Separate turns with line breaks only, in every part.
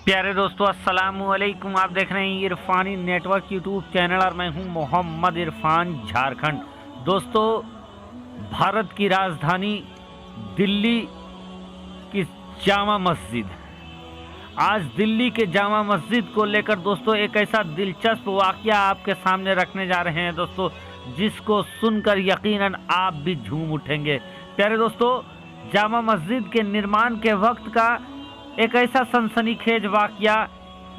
प्यारे दोस्तों, अस्सलामुअलैकुम। आप देख रहे हैं इरफानी नेटवर्क यूट्यूब चैनल और मैं हूं मोहम्मद इरफान, झारखंड। दोस्तों, भारत की राजधानी दिल्ली की जामा मस्जिद, आज दिल्ली के जामा मस्जिद को लेकर दोस्तों एक ऐसा दिलचस्प वाकया आपके सामने रखने जा रहे हैं दोस्तों, जिसको सुनकर यकीनन आप भी झूम उठेंगे। प्यारे दोस्तों, जामा मस्जिद के निर्माण के वक्त का एक ऐसा सनसनीखेज वाकया,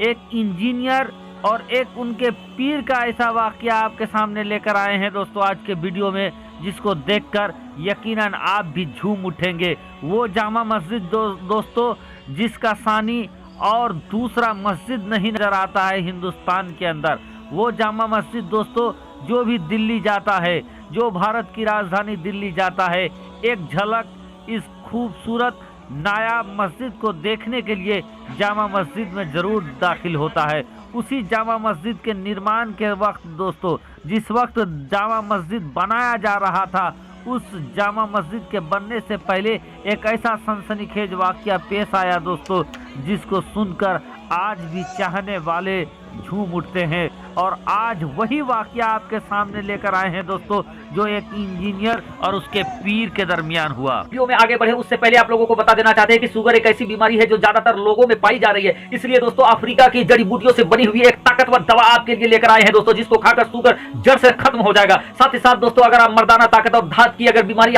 एक इंजीनियर और एक उनके पीर का ऐसा वाकया आपके सामने लेकर आए हैं दोस्तों आज के वीडियो में, जिसको देखकर यकीनन आप भी झूम उठेंगे। वो जामा मस्जिद दोस्तों जिसका सानी और दूसरा मस्जिद नहीं नजर आता है हिंदुस्तान के अंदर। वो जामा मस्जिद दोस्तों जो भी दिल्ली जाता है, जो भारत की राजधानी दिल्ली जाता है, एक झलक इस खूबसूरत नायाब मस्जिद को देखने के लिए जामा मस्जिद में जरूर दाखिल होता है। उसी जामा मस्जिद के निर्माण के वक्त दोस्तों, जिस वक्त जामा मस्जिद बनाया जा रहा था, उस जामा मस्जिद के बनने से पहले एक ऐसा सनसनीखेज वाकया पेश आया दोस्तों, जिसको सुनकर आज भी चाहने वाले झूम उठते हैं। और आज वही वाकया आपके सामने लेकर आए हैं दोस्तों, जो एक इंजीनियर और उसके पीर के दरमियान हुआ।
वीडियो में आगे बढ़े उससे पहले आप लोगों को बता देना चाहते हैं कि शुगर एक ऐसी बीमारी है जो ज्यादातर लोगों में पाई जा रही है। इसलिए दोस्तों अफ्रीका की जड़ी बूटियों से बनी हुई एक ताकतवर दवा आपके लिए लेकर आए हैं दोस्तों, जिसको खाकर शुगर जड़ से खत्म हो जाएगा। साथ ही साथ दोस्तों, अगर आप मर्दाना ताकत और धात की अगर बीमारी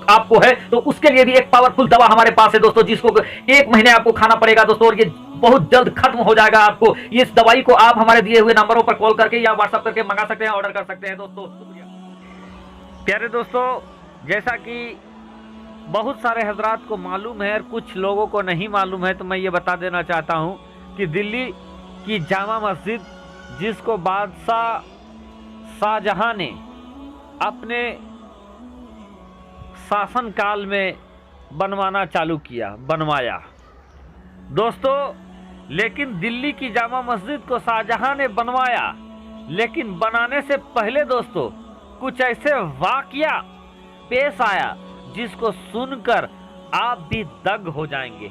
आपको है तो उसके लिए भी एक पावरफुल दवा हमारे पास है दोस्तों, जिसको 1 महीने आपको खाना पड़ेगा दोस्तों, और ये बहुत जल्द खत्म हो जाएगा। आपको इस दवाई को आप हमारे दिए हुए नंबरों पर कॉल करके या व्हाट्सएप करके मंगा सकते हैं, ऑर्डर कर सकते हैं दोस्तों।
प्यारे दोस्तों, जैसा कि बहुत सारे हजरात को मालूम है और कुछ लोगों को नहीं मालूम है, तो मैं ये बता देना चाहता हूँ कि दिल्ली की जामा मस्जिद, जिसको बादशाह शाहजहां ने अपने शासनकाल में बनवाया दोस्तों। लेकिन दिल्ली की जामा मस्जिद को शाहजहां ने बनवाया, लेकिन बनाने से पहले दोस्तों कुछ ऐसे वाकया पेश आया जिसको सुनकर आप भी दंग हो जाएंगे।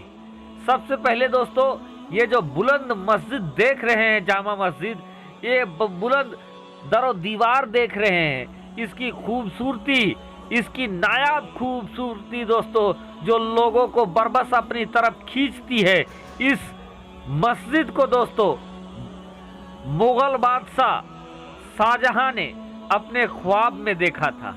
सबसे पहले दोस्तों, ये जो बुलंद मस्जिद देख रहे हैं जामा मस्जिद, ये बुलंद दरो दीवार देख रहे हैं, इसकी खूबसूरती, इसकी नायाब खूबसूरती दोस्तों, जो लोगों को बरबस अपनी तरफ खींचती है। इस मस्जिद को दोस्तों मुगल बादशाह शाहजहां ने अपने ख्वाब में देखा था,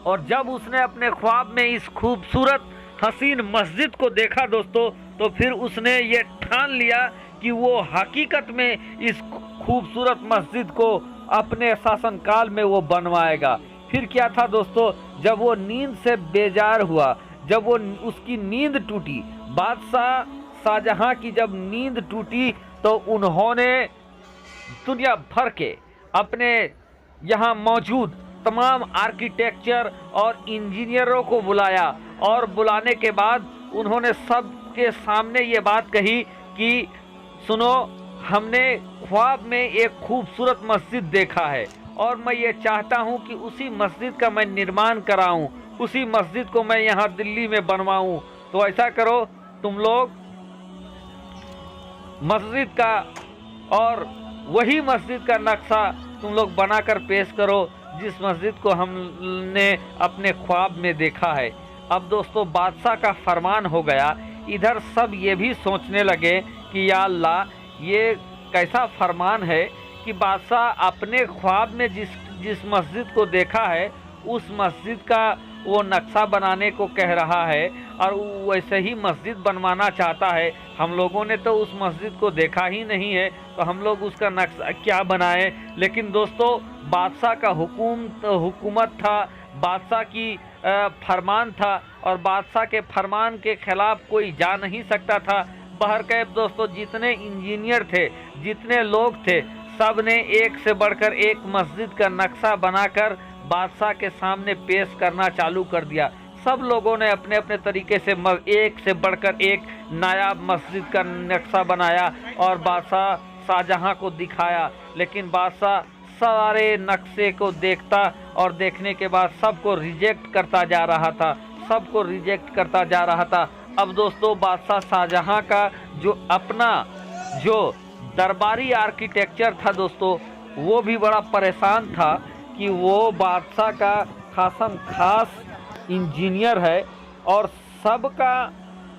और जब उसने अपने ख्वाब में इस खूबसूरत हसीन मस्जिद को देखा दोस्तों, तो फिर उसने ये ठान लिया कि वो हकीकत में इस खूबसूरत मस्जिद को अपने शासनकाल में वो बनवाएगा। फिर क्या था दोस्तों, जब वो नींद से बेजार हुआ, जब वो उसकी नींद टूटी, बादशाह शाहजहां की जब नींद टूटी, तो उन्होंने दुनिया भर के अपने यहाँ मौजूद तमाम आर्किटेक्चर और इंजीनियरों को बुलाया, और बुलाने के बाद उन्होंने सबके सामने ये बात कही कि सुनो, हमने ख्वाब में एक खूबसूरत मस्जिद देखा है, और मैं ये चाहता हूँ कि उसी मस्जिद का मैं निर्माण कराऊँ, उसी मस्जिद को मैं यहाँ दिल्ली में बनवाऊँ। तो ऐसा करो, तुम लोग मस्जिद का और वही मस्जिद का नक्शा तुम लोग बनाकर पेश करो, जिस मस्जिद को हमने अपने ख्वाब में देखा है। अब दोस्तों बादशाह का फरमान हो गया। इधर सब ये भी सोचने लगे कि या अल्लाह, ये कैसा फरमान है कि बादशाह अपने ख्वाब में जिस मस्जिद को देखा है, उस मस्जिद का वो नक्शा बनाने को कह रहा है, और वैसे ही मस्जिद बनवाना चाहता है। हम लोगों ने तो उस मस्जिद को देखा ही नहीं है, तो हम लोग उसका नक्शा क्या बनाएं। लेकिन दोस्तों बादशाह का हुकूमत था, बादशाह की फरमान था, और बादशाह के फरमान के खिलाफ कोई जा नहीं सकता था। बहरकैफ दोस्तों, जितने इंजीनियर थे, जितने लोग थे, सब ने एक से बढ़कर एक मस्जिद का नक्शा बनाकर बादशाह के सामने पेश करना चालू कर दिया। सब लोगों ने अपने अपने तरीके से एक से बढ़कर एक नायाब मस्जिद का नक्शा बनाया और बादशाह शाहजहां को दिखाया। लेकिन बादशाह सारे नक्शे को देखता और देखने के बाद सबको रिजेक्ट करता जा रहा था, सबको रिजेक्ट करता जा रहा था। अब दोस्तों बादशाह शाहजहां का जो अपना जो दरबारी आर्किटेक्चर था दोस्तों, वो भी बड़ा परेशान था कि वो बादशाह का खासम खास इंजीनियर है और सबका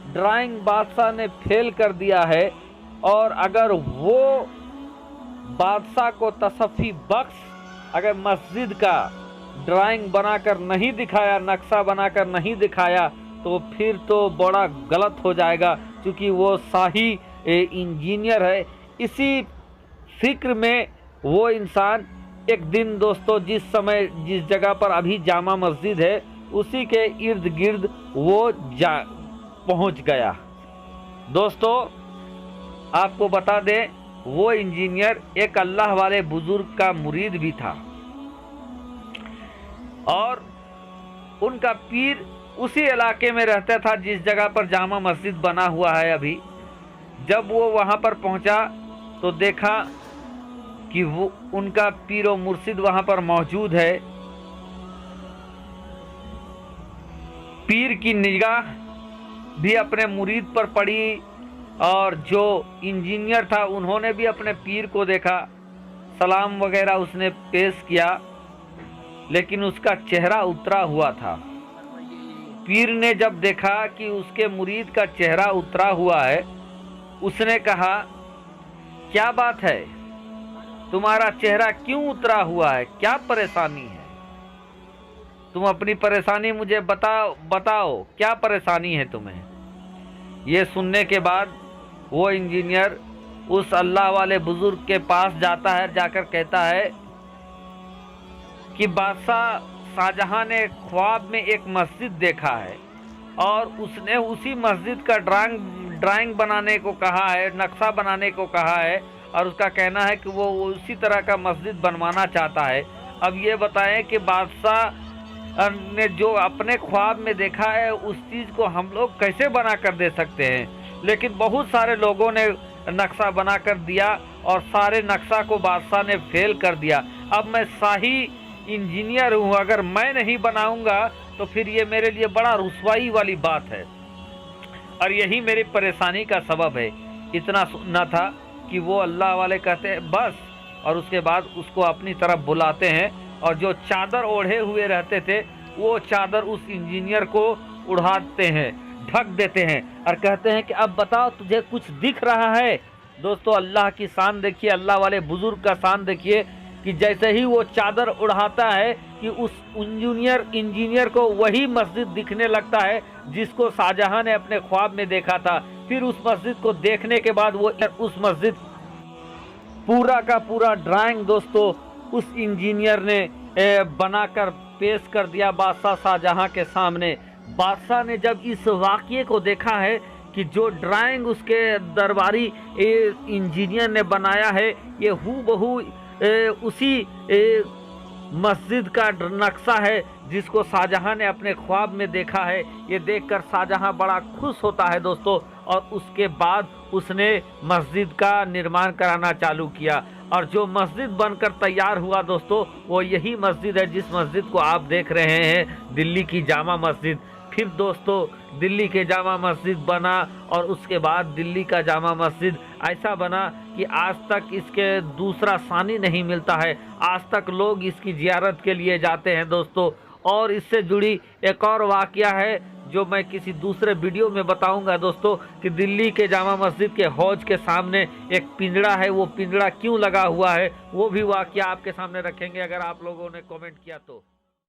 ड्राइंग बादशाह ने फेल कर दिया है, और अगर वो बादशाह को तसफ़ी बख्श अगर मस्जिद का ड्राइंग बनाकर नहीं दिखाया, नक्शा बनाकर नहीं दिखाया, तो फिर तो बड़ा गलत हो जाएगा, क्योंकि वो शाही इंजीनियर है। इसी फिक्र में वो इंसान एक दिन दोस्तों जिस जगह पर अभी जामा मस्जिद है उसी के इर्द गिर्द वो पहुंच गया। दोस्तों आपको बता दें, वो इंजीनियर एक अल्लाह वाले बुजुर्ग का मुरीद भी था और उनका पीर उसी इलाके में रहता था जिस जगह पर जामा मस्जिद बना हुआ है अभी। जब वो वहाँ पर पहुँचा तो देखा कि वो उनका पीर और मुर्शिद वहाँ पर मौजूद है। पीर की निगाह भी अपने मुरीद पर पड़ी और जो इंजीनियर था उन्होंने भी अपने पीर को देखा, सलाम वगैरह उसने पेश किया, लेकिन उसका चेहरा उतरा हुआ था। पीर ने जब देखा कि उसके मुरीद का चेहरा उतरा हुआ है, उसने कहा, क्या बात है, तुम्हारा चेहरा क्यों उतरा हुआ है, क्या परेशानी है? तुम अपनी परेशानी मुझे बताओ क्या परेशानी है तुम्हें? ये सुनने के बाद वो इंजीनियर उस अल्लाह वाले बुजुर्ग के पास जाता है, जाकर कहता है कि बादशाह शाहजहां ने ख्वाब में एक मस्जिद देखा है और उसने उसी मस्जिद का ड्राइंग बनाने को कहा है, नक्शा बनाने को कहा है, और उसका कहना है कि वो उसी तरह का मस्जिद बनवाना चाहता है। अब ये बताएं कि बादशाह ने जो अपने ख्वाब में देखा है उस चीज़ को हम लोग कैसे बना कर दे सकते हैं? लेकिन बहुत सारे लोगों ने नक्शा बना कर दिया और सारे नक्शा को बादशाह ने फेल कर दिया। अब मैं शाही इंजीनियर हूँ, अगर मैं नहीं बनाऊंगा तो फिर ये मेरे लिए बड़ा रुसवाई वाली बात है और यही मेरी परेशानी का सबब है। इतना सुनना था कि वो अल्लाह वाले कहते हैं बस, और उसके बाद उसको अपनी तरफ बुलाते हैं और जो चादर ओढ़े हुए रहते थे वो चादर उस इंजीनियर को उड़ाते हैं, ढक देते हैं और कहते हैं कि अब बताओ तुझे कुछ दिख रहा है? दोस्तों अल्लाह की शान देखिए, अल्लाह वाले बुजुर्ग का शान देखिए कि जैसे ही वो चादर उड़ाता है कि उस इंजीनियर को वही मस्जिद दिखने लगता है जिसको शाहजहां ने अपने ख्वाब में देखा था। फिर उस मस्जिद को देखने के बाद वो उस मस्जिद पूरा का पूरा ड्राइंग दोस्तों उस इंजीनियर ने बनाकर पेश कर दिया बादशाह शाहजहां के सामने। बादशाह ने जब इस वाक़ये को देखा है कि जो ड्राइंग उसके दरबारी इंजीनियर ने बनाया है ये हूबहू उसी मस्जिद का नक्शा है जिसको शाहजहां ने अपने ख्वाब में देखा है। ये देखकर शाहजहां बड़ा खुश होता है दोस्तों, और उसके बाद उसने मस्जिद का निर्माण कराना चालू किया और जो मस्जिद बनकर तैयार हुआ दोस्तों वो यही मस्जिद है जिस मस्जिद को आप देख रहे हैं, दिल्ली की जामा मस्जिद। फिर दोस्तों दिल्ली के जामा मस्जिद बना और उसके बाद दिल्ली का जामा मस्जिद ऐसा बना कि आज तक इसके दूसरा सानी नहीं मिलता है। आज तक लोग इसकी ज़ियारत के लिए जाते हैं दोस्तों। और इससे जुड़ी एक और वाक़या है जो मैं किसी दूसरे वीडियो में बताऊंगा दोस्तों कि दिल्ली के जामा मस्जिद के हौज के सामने एक पिंजड़ा है, वो पिंजड़ा क्यों लगा हुआ है वो भी वाक़या आपके सामने रखेंगे अगर आप लोगों ने कमेंट किया तो।